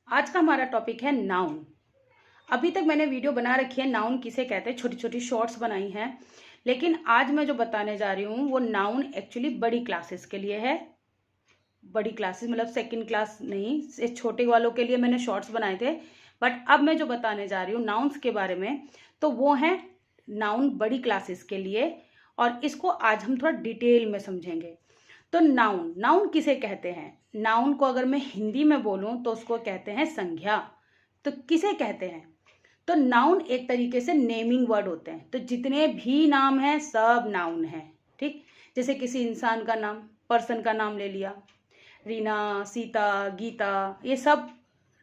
आज का हमारा टॉपिक है नाउन। अभी तक मैंने वीडियो बना रखी है नाउन किसे कहते हैं, छोटी छोटी शॉर्ट्स बनाई हैं। लेकिन आज मैं जो बताने जा रही हूँ वो नाउन एक्चुअली बड़ी क्लासेस के लिए है। बड़ी क्लासेस मतलब सेकंड क्लास नहीं, छोटे वालों के लिए मैंने शॉर्ट्स बनाए थे। बट अब मैं जो बताने जा रही हूँ नाउन्स के बारे में, तो वो है नाउन बड़ी क्लासेस के लिए। और इसको आज हम थोड़ा डिटेल में समझेंगे। तो नाउन नाउन किसे कहते हैं? नाउन को अगर मैं हिंदी में बोलूं तो उसको कहते हैं संज्ञा। तो किसे कहते हैं? तो नाउन एक तरीके से नेमिंग वर्ड होते हैं। तो जितने भी नाम हैं सब नाउन हैं। ठीक, जैसे किसी इंसान का नाम, पर्सन का नाम ले लिया, रीना, सीता, गीता, ये सब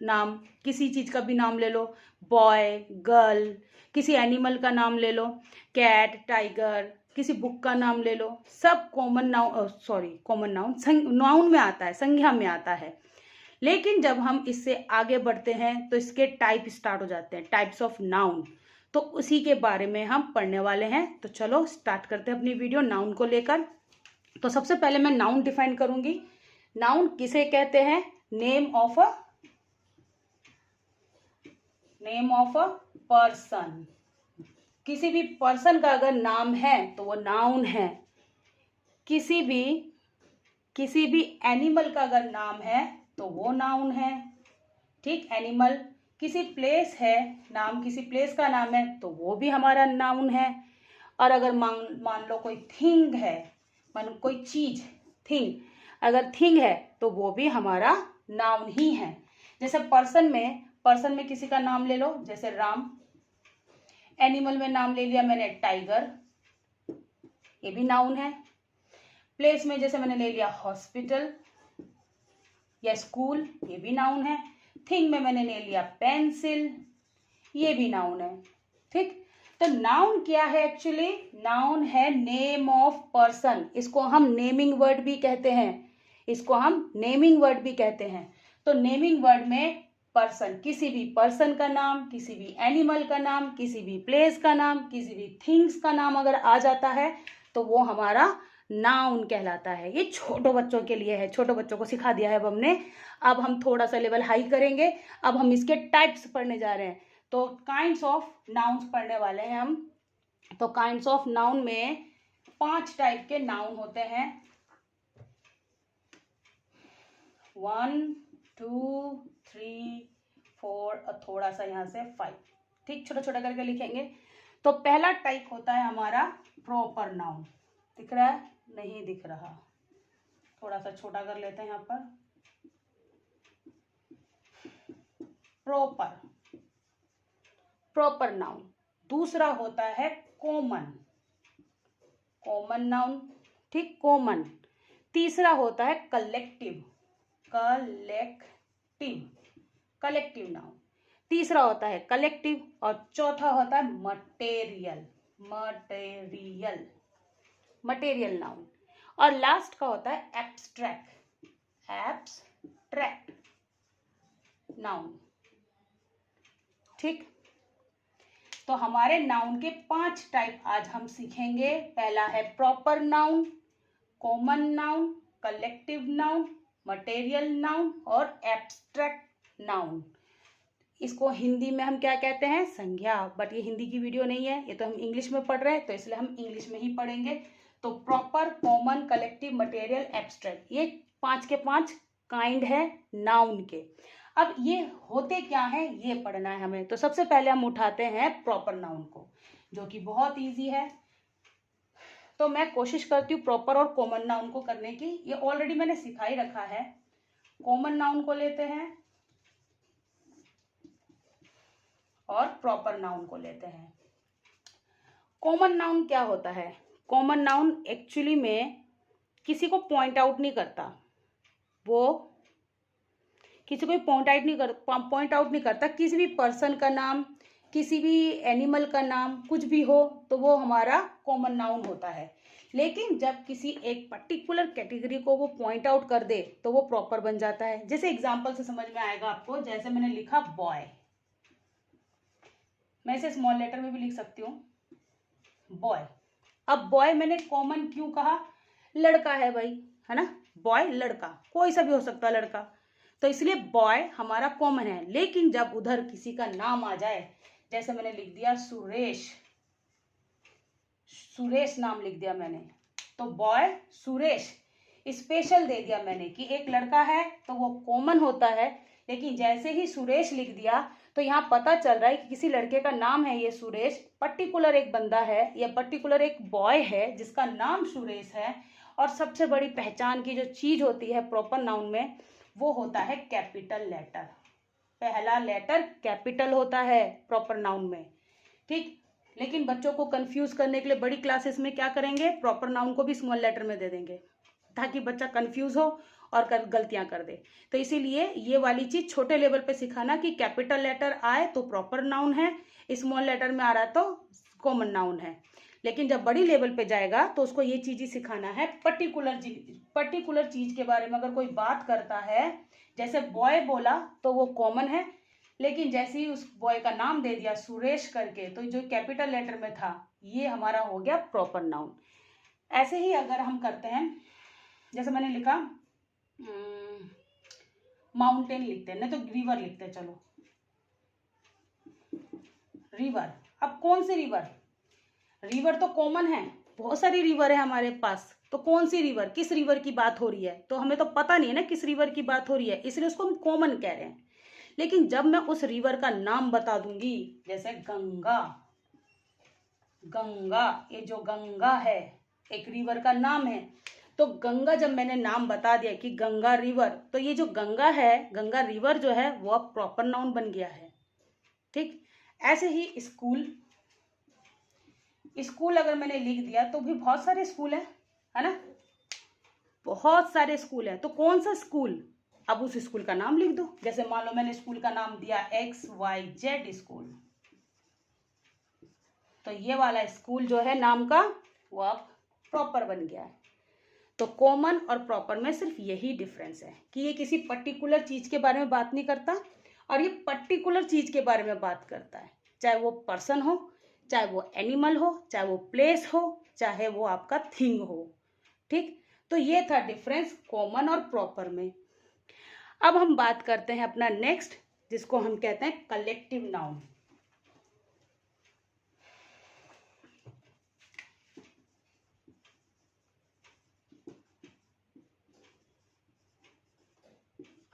नाम। किसी चीज का भी नाम ले लो, बॉय, गर्ल। किसी एनिमल का नाम ले लो, कैट, टाइगर। किसी बुक का नाम ले लो, सब common noun, sorry common noun noun में आता है, संज्ञा में आता है। लेकिन जब हम इससे आगे बढ़ते हैं तो इसके टाइप स्टार्ट हो जाते हैं, टाइप्स ऑफ नाउन। तो उसी के बारे में हम पढ़ने वाले हैं। तो चलो स्टार्ट करते हैं अपनी वीडियो नाउन को लेकर। तो सबसे पहले मैं नाउन डिफाइन करूंगी। नाउन किसे कहते हैं? Name of a person. किसी भी पर्सन का अगर नाम है तो वो नाउन है। किसी भी एनिमल का अगर नाम है तो वो नाउन है। ठीक, एनिमल। किसी प्लेस है नाम, किसी प्लेस का नाम है तो वो भी हमारा नाउन है। और अगर मान मान लो कोई थिंग है, मान कोई चीज, थिंग, अगर थिंग है तो वो भी हमारा नाउन ही है। जैसे पर्सन में किसी का नाम ले लो, जैसे राम। एनिमल में नाम ले लिया मैंने टाइगर, ये भी नाउन है। प्लेस में जैसे मैंने ले लिया हॉस्पिटल या स्कूल, ये भी नाउन है। थिंग में मैंने ले लिया पेंसिल, ये भी नाउन है। ठीक, तो नाउन क्या है? एक्चुअली नाउन है नेम ऑफ पर्सन। इसको हम नेमिंग वर्ड भी कहते हैं। तो नेमिंग वर्ड में पर्सन, किसी भी पर्सन का नाम, किसी भी एनिमल का नाम, किसी भी प्लेस का नाम, किसी भी थिंग्स का नाम अगर आ जाता है तो वो हमारा नाउन कहलाता है। ये छोटे बच्चों के लिए है, छोटे बच्चों को सिखा दिया है अब हमने। अब हम थोड़ा सा लेवल हाई करेंगे। अब हम इसके टाइप्स पढ़ने जा रहे हैं। तो काइंड्स ऑफ नाउन्स पढ़ने वाले हैं हम। तो काइंड्स ऑफ नाउन में 5 टाइप के नाउन होते हैं। 1 2 3 4 और थोड़ा सा यहाँ से 5। ठीक, छोटा छोटा करके लिखेंगे। तो पहला टाइप होता है हमारा प्रॉपर नाउन। दिख रहा है? नहीं दिख रहा, थोड़ा सा छोटा कर लेते हैं यहाँ पर। Proper noun. दूसरा होता है कॉमन नाउन। ठीक, कॉमन। तीसरा होता है कलेक्टिव नाउन। तीसरा होता है कलेक्टिव और चौथा होता है मटेरियल नाउन। और लास्ट का होता है एब्स्ट्रैक्ट नाउन। ठीक, तो हमारे नाउन के 5 टाइप आज हम सीखेंगे। पहला है proper noun, common noun, collective noun, material noun और एब्स्ट्रैक्ट नाउन। इसको हिंदी में हम क्या कहते हैं? संज्ञा। बट ये हिंदी की वीडियो नहीं है, ये तो हम इंग्लिश में पढ़ रहे हैं, तो इसलिए हम इंग्लिश में ही पढ़ेंगे। तो proper, common, collective, material, abstract, ये 5 के 5 काइंड है नाउन के। अब ये होते क्या है ये पढ़ना है हमें। तो सबसे पहले हम उठाते हैं प्रॉपर नाउन को, जो कि बहुत इजी है। तो मैं कोशिश करती हूँ प्रॉपर और कॉमन नाउन को करने की। ये ऑलरेडी मैंने सिखा ही रखा है। कॉमन नाउन को लेते हैं और प्रॉपर नाउन को लेते हैं। कॉमन नाउन क्या होता है? कॉमन नाउन एक्चुअली में किसी को पॉइंट आउट नहीं करता। वो किसी को पॉइंट आउट नहीं करता। किसी भी पर्सन का नाम, किसी भी एनिमल का नाम, कुछ भी हो तो वो हमारा कॉमन नाउन होता है। लेकिन जब किसी एक पर्टिकुलर कैटेगरी को वो पॉइंट आउट कर दे तो वो प्रॉपर बन जाता है। जैसे एग्जांपल से समझ में आएगा आपको। जैसे मैंने लिखा बॉय, मैं इसे स्मॉल लेटर में भी लिख सकती हूँ, बॉय। अब बॉय मैंने कॉमन क्यों कहा? लड़का है भाई, है ना। बॉय लड़का, कोई सा भी हो सकता है लड़का। तो इसलिए बॉय हमारा कॉमन है। लेकिन जब उधर किसी का नाम आ जाए, जैसे मैंने लिख दिया सुरेश, सुरेश नाम लिख दिया मैंने, तो बॉय सुरेश स्पेशल दे दिया मैंने कि एक लड़का है तो वो कॉमन होता है। लेकिन जैसे ही सुरेश लिख दिया तो यहाँ पता चल रहा है कि किसी लड़के का नाम है ये सुरेश, पर्टिकुलर एक बंदा है या पर्टिकुलर एक बॉय है जिसका नाम सुरेश है। और सबसे बड़ी पहचान की जो चीज होती है प्रॉपर नाउन में, वो होता है कैपिटल लेटर। पहला लेटर कैपिटल होता है प्रॉपर नाउन में, ठीक। लेकिन बच्चों को कंफ्यूज करने के लिए बड़ी क्लासेस में क्या करेंगे, प्रॉपर नाउन को भी स्मॉल लेटर में दे देंगे ताकि बच्चा कंफ्यूज हो और गलतियां कर दे। तो इसीलिए ये वाली चीज छोटे लेवल पे सिखाना कि कैपिटल लेटर आए तो प्रॉपर नाउन है, स्मॉल लेटर में आ रहा है तो कॉमन नाउन है। लेकिन जब बड़ी लेवल पे जाएगा तो उसको ये चीज ही सिखाना है, पर्टिकुलर चीज के बारे में अगर कोई बात करता है, जैसे बॉय बोला तो वो कॉमन है, लेकिन जैसे ही उस बॉय का नाम दे दिया सुरेश करके, तो जो कैपिटल लेटर में था ये हमारा हो गया प्रॉपर नाउन। ऐसे ही अगर हम करते हैं, जैसे मैंने लिखा माउंटेन लिखते हैं, नहीं तो रिवर लिखते हैं, चलो रिवर। अब कौन सी रिवर, रिवर तो कॉमन है, बहुत सारी रिवर है हमारे पास, तो कौन सी रिवर, किस रिवर की बात हो रही है, तो हमें तो पता नहीं है ना किस रिवर की बात हो रही है, इसलिए उसको हम कॉमन कह रहे हैं। लेकिन जब मैं उस रिवर का नाम बता दूंगी, जैसे गंगा, गंगा, ये जो गंगा है एक रिवर का नाम है, तो गंगा जब मैंने नाम बता दिया कि गंगा रिवर, तो ये जो गंगा है, गंगा रिवर जो है वो अब प्रॉपर नाउन बन गया है, ठीक। ऐसे ही स्कूल, स्कूल अगर मैंने लिख दिया तो भी बहुत सारे स्कूल है ना, बहुत सारे स्कूल है, तो कौन सा स्कूल, अब उस स्कूल का नाम लिख दो। जैसे मान लो मैंने स्कूल का नाम दिया XYZ स्कूल, तो ये वाला स्कूल जो है नाम का वो अब प्रॉपर बन गया है। तो कॉमन और प्रॉपर में सिर्फ यही डिफरेंस है कि ये किसी पर्टिकुलर चीज के बारे में बात नहीं करता और ये पर्टिकुलर चीज के बारे में बात करता है, चाहे वो पर्सन हो, चाहे वो एनिमल हो, चाहे वो प्लेस हो, चाहे वो आपका थिंग हो, ठीक। तो ये था डिफरेंस कॉमन और प्रॉपर में। अब हम बात करते हैं अपना नेक्स्ट, जिसको हम कहते हैं कलेक्टिव नाउन।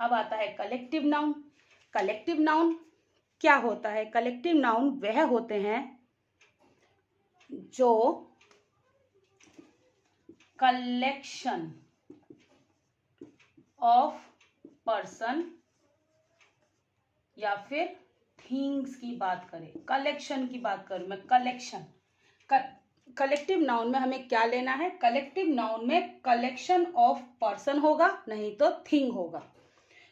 अब आता है कलेक्टिव नाउन। कलेक्टिव नाउन क्या होता है, कलेक्टिव नाउन वह होते हैं जो कलेक्शन ऑफ पर्सन या फिर थिंग्स की बात करें, कलेक्शन की बात करूं मैं, कलेक्शन, कलेक्टिव नाउन में हमें क्या लेना है, कलेक्टिव नाउन में कलेक्शन ऑफ पर्सन होगा, नहीं तो थिंग होगा।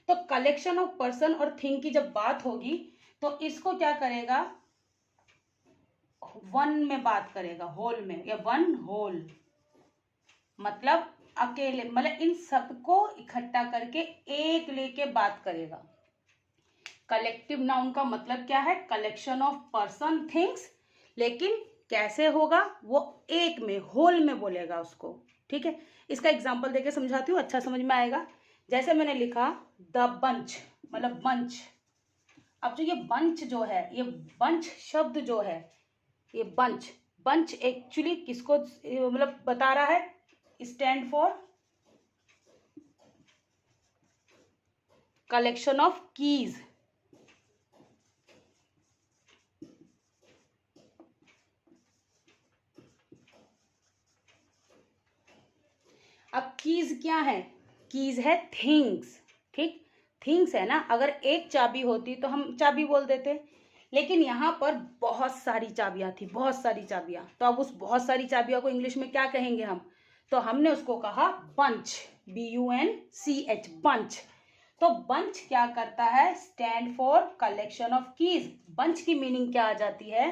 तो कलेक्शन ऑफ पर्सन और थिंग की जब बात होगी तो इसको क्या करेगा, वन में बात करेगा, होल में, या वन होल, मतलब अकेले, मतलब इन सबको इकट्ठा करके एक लेके बात करेगा। कलेक्टिव नाउन का मतलब क्या है, कलेक्शन ऑफ पर्सन थिंग्स, लेकिन कैसे होगा, वो एक में, होल में बोलेगा उसको, ठीक है। इसका एग्जांपल देके समझाती हूँ, अच्छा समझ में आएगा। जैसे मैंने लिखा द बंच, मतलब बंच। अब जो ये बंच जो है, ये बंच शब्द जो है, ये बंच, बंच एक्चुअली किसको मतलब बता रहा है, stand for collection of keys. अब कीज क्या है, कीज है थिंग्स, ठीक। थिंग्स है ना, अगर एक चाबी होती तो हम चाबी बोल देते, लेकिन यहाँ पर बहुत सारी चाबियां थी, बहुत सारी चाबियां, तो अब उस बहुत सारी चाबियों को इंग्लिश में क्या कहेंगे हम, तो हमने उसको कहा बंच, BUNCH, बंच। तो बंच क्या करता है, stand for collection of keys. Bunch की मीनिंग क्या आ जाती है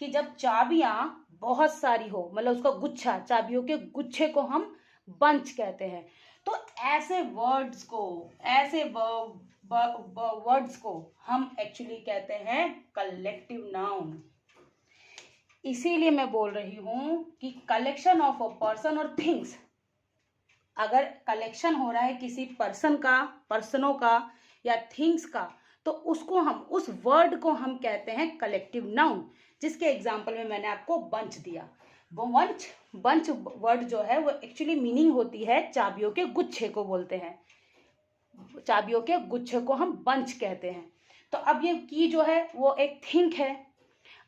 कि जब चाबियां बहुत सारी हो, मतलब उसका गुच्छा, चाबियों के गुच्छे को हम बंच कहते हैं। तो ऐसे वर्ड्स को, ऐसे वर्ड्स को हम एक्चुअली कहते हैं कलेक्टिव नाउन। इसीलिए मैं बोल रही हूं कि कलेक्शन ऑफ अ पर्सन और थिंग्स, अगर कलेक्शन हो रहा है किसी पर्सन का, पर्सनों का, या थिंग्स का, तो उसको हम, उस वर्ड को हम कहते हैं कलेक्टिव नाउन। जिसके एग्जाम्पल में मैंने आपको बंच दिया। वो बंच वर्ड जो है वो एक्चुअली मीनिंग होती है चाबियों के गुच्छे को बोलते हैं, चाबियों के गुच्छे को हम बंच कहते हैं। तो अब ये की जो है वो एक थिंग है।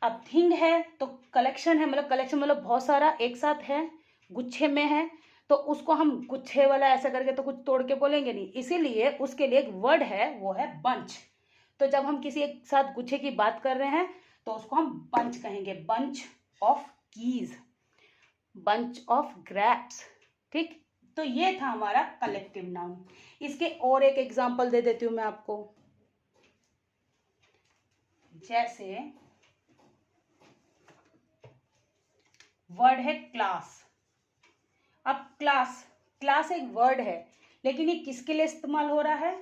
अब थिंग है तो कलेक्शन है, मतलब कलेक्शन मतलब बहुत सारा एक साथ है, गुच्छे में है, तो उसको हम गुच्छे वाला ऐसा करके तो कुछ तोड़ के बोलेंगे नहीं, इसीलिए उसके लिए एक वर्ड है, वो है बंच। तो जब हम किसी एक साथ गुच्छे की बात कर रहे हैं तो उसको हम बंच कहेंगे, bunch of keys, bunch of grapes. ठीक, तो ये था हमारा कलेक्टिव नाउन। इसके और एक एग्जांपल दे देती हूं मैं आपको। जैसे वर्ड है क्लास। अब क्लास एक वर्ड है, लेकिन ये किसके लिए इस्तेमाल हो रहा है?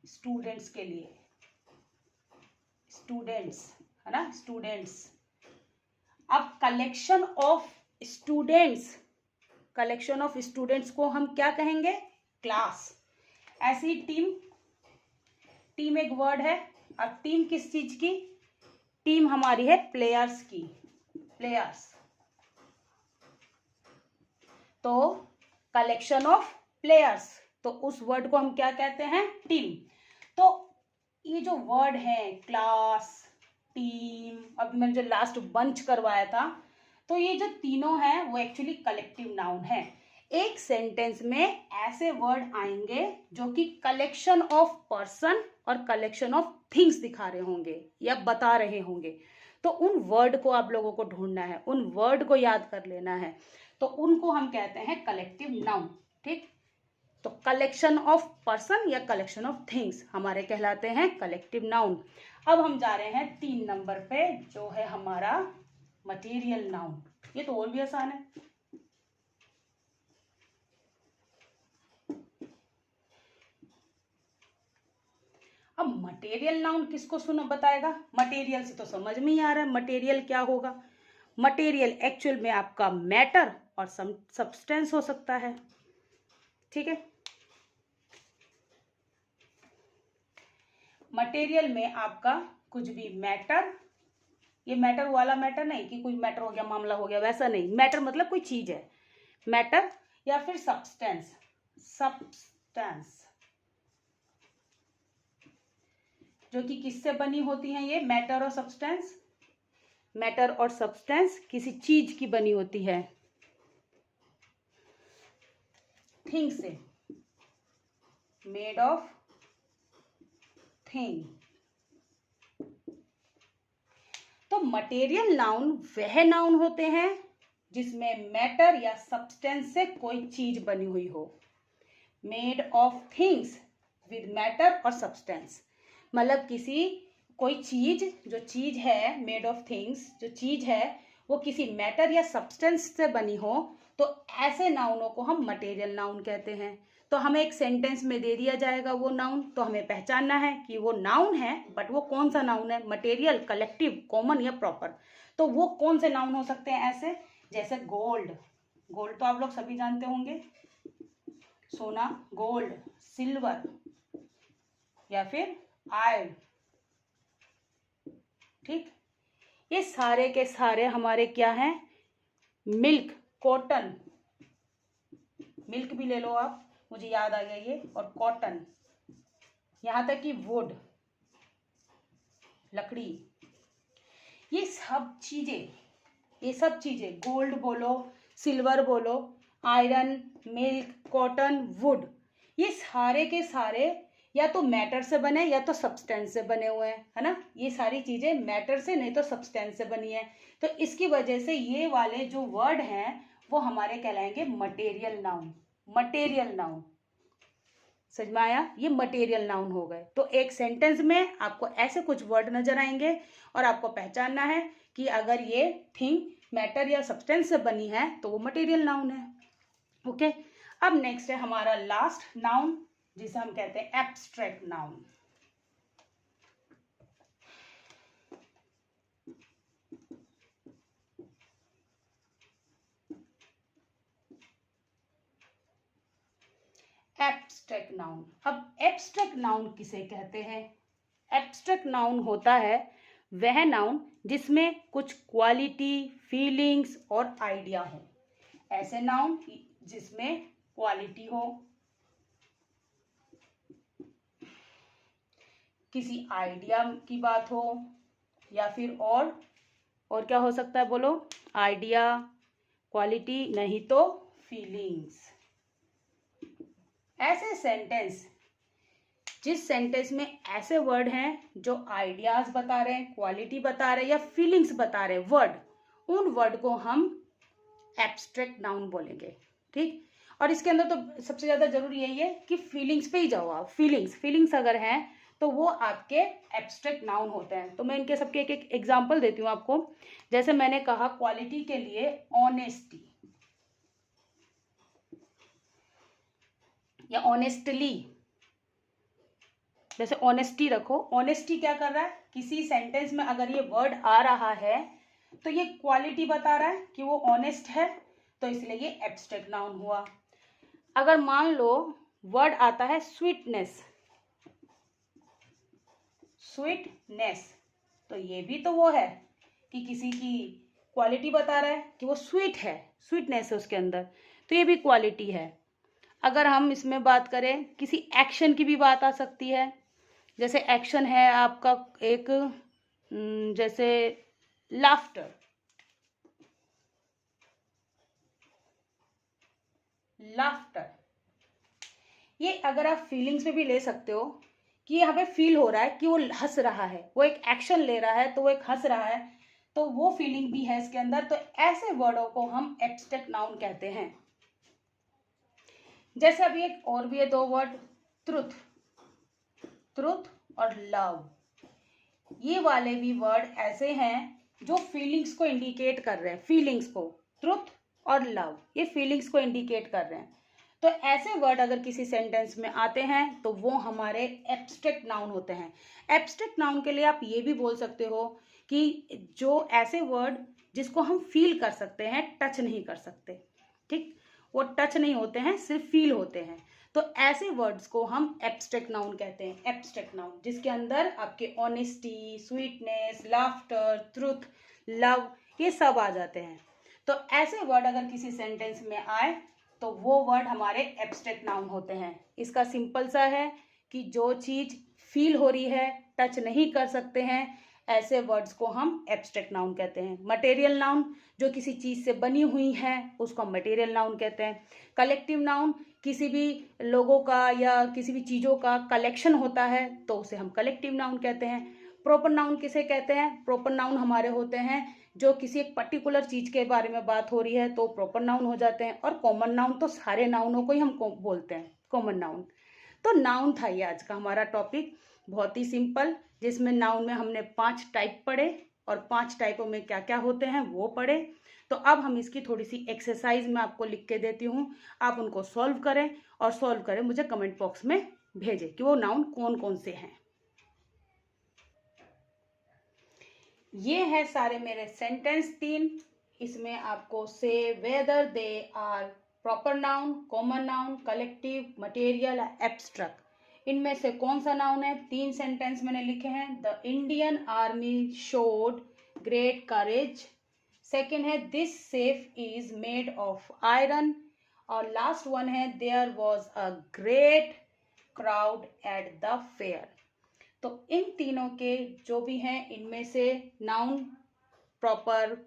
स्टूडेंट्स के लिए, स्टूडेंट्स, है ना, स्टूडेंट्स। अब कलेक्शन ऑफ स्टूडेंट्स को हम क्या कहेंगे? क्लास। ऐसी टीम एक वर्ड है। अब टीम किस चीज की? टीम हमारी है प्लेयर्स की, प्लेयर्स। तो कलेक्शन ऑफ प्लेयर्स, तो उस वर्ड को हम क्या कहते हैं? टीम। तो ये जो वर्ड है क्लास, टीम, अभी मैंने जो लास्ट बंच करवाया था, तो ये जो तीनों हैं वो एक्चुअली कलेक्टिव नाउन है। एक सेंटेंस में ऐसे वर्ड आएंगे जो कि कलेक्शन ऑफ पर्सन और कलेक्शन ऑफ थिंग्स दिखा रहे होंगे या बता रहे होंगे। तो उन वर्ड को आप लोगों को ढूंढना है, उन वर्ड को याद कर लेना है, तो उनको हम कहते हैं कलेक्टिव नाउन। ठीक, तो कलेक्शन ऑफ पर्सन या कलेक्शन ऑफ थिंग्स हमारे कहलाते हैं कलेक्टिव नाउन। अब हम जा रहे हैं 3 नंबर पे, जो है हमारा मटेरियल नाउन। ये तो और भी आसान है। अब मटेरियल नाउन किसको सुनो बताएगा? मटेरियल से तो समझ में ही आ रहा है मटेरियल क्या होगा। मटेरियल एक्चुअल में आपका मैटर और सब्सटेंस हो सकता है। ठीक है, मटेरियल में आपका कुछ भी मैटर, ये मैटर वाला मैटर नहीं कि कोई मैटर हो गया, मामला हो गया, वैसा नहीं। मैटर मतलब कोई चीज है, मैटर, या फिर सब्सटेंस, जो कि किससे बनी होती हैं? ये मैटर और सब्सटेंस, मैटर और सब्सटेंस किसी चीज की बनी होती है, थिंग से, मेड ऑफ थिंग। तो मटेरियल नाउन वह नाउन होते हैं जिसमें मैटर या सब्सटेंस से कोई चीज बनी हुई हो। Made of things with matter और सब्सटेंस, मतलब कोई चीज, जो चीज है, मेड ऑफ थिंग्स, जो चीज है वो किसी मैटर या सब्सटेंस से बनी हो, तो ऐसे नाउनों को हम मटेरियल नाउन कहते हैं। तो हमें एक सेंटेंस में दे दिया जाएगा वो नाउन, तो हमें पहचानना है कि वो नाउन है, बट वो कौन सा नाउन है? मटेरियल, कलेक्टिव, कॉमन या प्रॉपर। तो वो कौन से नाउन हो सकते हैं ऐसे? जैसे गोल्ड, गोल्ड तो आप लोग सभी जानते होंगे, सोना, गोल्ड, सिल्वर, या फिर आयरन। ठीक, ये सारे के सारे हमारे क्या हैं? मिल्क, कॉटन, मिल्क भी ले लो आप, मुझे याद आ गया ये, और कॉटन, यहां तक कि वुड, लकड़ी, ये सब चीजें, गोल्ड बोलो, सिल्वर बोलो, आयरन, मिल्क, कॉटन, वुड, ये सारे के सारे या तो मैटर से बने या तो सब्सटेंस से बने हुए हैं, है ना। ये सारी चीजें मैटर से नहीं तो सब्सटेंस से बनी है। तो इसकी वजह से ये वाले जो वर्ड हैं वो हमारे कहलाएंगे मटेरियल नाउन। मटेरियल नाउन, समझ में आया? ये मटेरियल नाउन हो गए। तो एक सेंटेंस में आपको ऐसे कुछ वर्ड नजर आएंगे और आपको पहचानना है कि अगर ये थिंग मैटर या सब्सटेंस से बनी है तो वो मटेरियल नाउन है। ओके, अब नेक्स्ट है हमारा लास्ट नाउन, जिसे हम कहते हैं एब्स्ट्रैक्ट नाउन। एब्स्ट्रैक्ट नाउन, अब एब्स्ट्रैक्ट नाउन किसे कहते हैं? एब्स्ट्रैक्ट नाउन होता है वह नाउन जिसमें कुछ क्वालिटी, फीलिंग्स और आइडिया हो। ऐसे नाउन जिसमें क्वालिटी हो, किसी आइडिया की बात हो, या फिर और क्या हो सकता है बोलो? आइडिया, क्वालिटी, नहीं तो फीलिंग्स। ऐसे सेंटेंस, जिस सेंटेंस में ऐसे वर्ड हैं जो आइडियाज बता रहे हैं, क्वालिटी बता रहे हैं या फीलिंग्स बता रहे हैं वर्ड, उन वर्ड को हम एब्स्ट्रैक्ट नाउन बोलेंगे। ठीक, और इसके अंदर तो सबसे ज्यादा जरूरी यही है कि फीलिंग्स पे ही जाओ आप। फीलिंग्स अगर हैं तो वो आपके एब्स्ट्रैक्ट नाउन होते हैं। तो मैं इनके सबके एक एक एग्जाम्पल देती हूँ आपको। जैसे मैंने कहा क्वालिटी के लिए ऑनेस्टी या ऑनेस्टली, जैसे ऑनेस्टी रखो। ऑनेस्टी क्या कर रहा है? किसी सेंटेंस में अगर ये वर्ड आ रहा है तो ये क्वालिटी बता रहा है कि वो ऑनेस्ट है, तो इसलिए ये एब्स्ट्रैक्ट नाउन हुआ। अगर मान लो वर्ड आता है स्वीटनेस, तो ये भी तो वो है कि किसी की क्वालिटी बता रहा है कि वो स्वीट है, स्वीटनेस है उसके अंदर, तो ये भी क्वालिटी है। अगर हम इसमें बात करें, किसी एक्शन की भी बात आ सकती है। जैसे एक्शन है आपका एक, जैसे लाफ्टर, ये अगर आप फीलिंग्स में भी ले सकते हो कि यहाँ पे फील हो रहा है कि वो हंस रहा है, वो एक एक्शन ले रहा है तो वो एक हंस रहा है, तो वो फीलिंग भी है इसके अंदर। तो ऐसे वर्डों को हम एब्स्ट्रैक्ट नाउन कहते हैं। जैसे अभी एक और भी है, दो वर्ड, ट्रुथ और लव। ये वाले भी वर्ड ऐसे हैं जो फीलिंग्स को इंडिकेट कर रहे हैं। फीलिंग्स को, ट्रुथ और लव, ये फीलिंग्स को इंडिकेट कर रहे हैं। तो ऐसे वर्ड अगर किसी सेंटेंस में आते हैं तो वो हमारे एब्स्ट्रैक्ट नाउन होते हैं। एब्स्ट्रैक्ट नाउन के लिए आप ये भी बोल सकते हो कि जो ऐसे वर्ड जिसको हम फील कर सकते हैं, टच नहीं कर सकते। ठीक, वो टच नहीं होते हैं, सिर्फ फील होते हैं। तो ऐसे वर्ड्स को हम एब्स्ट्रैक्ट नाउन कहते हैं। एब्स्ट्रैक्ट नाउन जिसके अंदर आपके honesty, sweetness, laughter, truth, love, ये सब आ जाते हैं। तो ऐसे वर्ड अगर किसी सेंटेंस में आए तो वो वर्ड हमारे एब्स्ट्रैक्ट नाउन होते हैं। इसका सिंपल सा है कि जो चीज फील हो रही है, टच नहीं कर सकते हैं, ऐसे वर्ड्स को हम एब्स्ट्रैक्ट नाउन कहते हैं। मटेरियल नाउन, जो किसी चीज से बनी हुई है, उसको हम मटेरियल नाउन कहते हैं। कलेक्टिव नाउन, किसी भी लोगों का या किसी भी चीजों का कलेक्शन होता है तो उसे हम कलेक्टिव नाउन कहते हैं। प्रॉपर नाउन किसे कहते हैं? प्रॉपर नाउन हमारे होते हैं जो किसी एक पर्टिकुलर चीज के बारे में बात हो रही है तो प्रॉपर नाउन हो जाते हैं। और कॉमन नाउन तो सारे नाउनों को ही हम बोलते हैं कॉमन नाउन। तो नाउन था ये आज का हमारा टॉपिक, बहुत ही सिंपल, जिसमें नाउन में हमने 5 टाइप पढ़े और 5 टाइपों में क्या क्या होते हैं वो पढ़े। तो अब हम इसकी थोड़ी सी एक्सरसाइज में आपको लिख के देती हूँ, आप उनको सॉल्व करें और सॉल्व करें मुझे कमेंट बॉक्स में भेजें कि वो नाउन कौन कौन से हैं। ये है सारे मेरे सेंटेंस 3। इसमें आपको से whether they are proper noun, common noun, collective, material, abstract, इनमें से कौन सा नाउन है। 3 सेंटेंस मैंने लिखे हैं। The Indian army showed great courage. Second है this safe is made of iron. और लास्ट वन है there was a great crowd at the fair. तो इन तीनों के जो भी हैं, इनमें से नाउन, प्रॉपर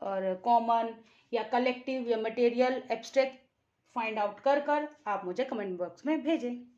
और कॉमन या कलेक्टिव या मटेरियल, एब्स्ट्रैक्ट फाइंड आउट कर आप मुझे कमेंट बॉक्स में भेजें।